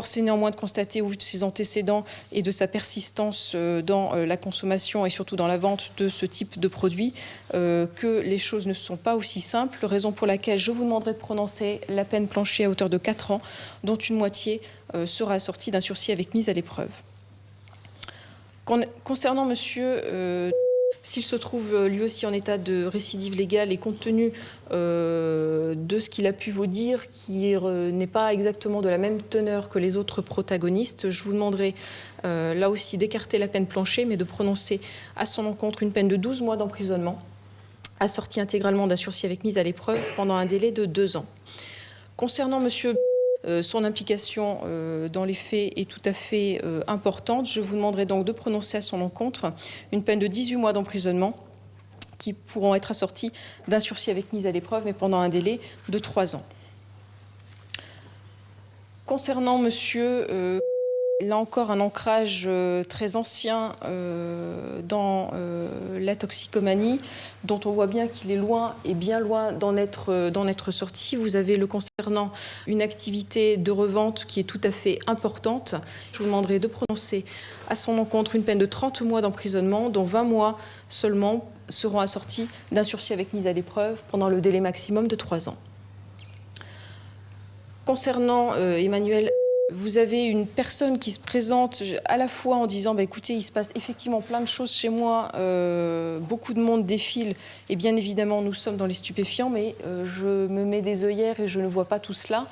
Force est néanmoins de constater, au vu de ses antécédents et de sa persistance dans la consommation et surtout dans la vente de ce type de produit, que les choses ne sont pas aussi simples, raison pour laquelle je vous demanderai de prononcer la peine plancher à hauteur de 4 ans, dont une moitié sera assortie d'un sursis avec mise à l'épreuve. Concernant monsieur, s'il se trouve lui aussi en état de récidive légale et compte tenu de ce qu'il a pu vous dire, qui n'est pas exactement de la même teneur que les autres protagonistes, je vous demanderai là aussi d'écarter la peine plancher, mais de prononcer à son encontre une peine de 12 mois d'emprisonnement, assortie intégralement d'un sursis avec mise à l'épreuve pendant un délai de 2 ans. Concernant monsieur, son implication dans les faits est tout à fait importante. Je vous demanderai donc de prononcer à son encontre une peine de 18 mois d'emprisonnement qui pourront être assortis d'un sursis avec mise à l'épreuve, mais pendant un délai de 3 ans. Concernant monsieur, là encore un ancrage très ancien dans la toxicomanie, dont on voit bien qu'il est loin et bien loin d'en être sorti. Vous avez le concernant une activité de revente qui est tout à fait importante. Je vous demanderai de prononcer à son encontre une peine de 30 mois d'emprisonnement, dont 20 mois seulement seront assortis d'un sursis avec mise à l'épreuve pendant le délai maximum de 3 ans. Concernant Emmanuel, vous avez une personne qui se présente à la fois en disant écoutez, il se passe effectivement plein de choses chez moi, beaucoup de monde défile et bien évidemment nous sommes dans les stupéfiants, mais je me mets des œillères et je ne vois pas tout cela.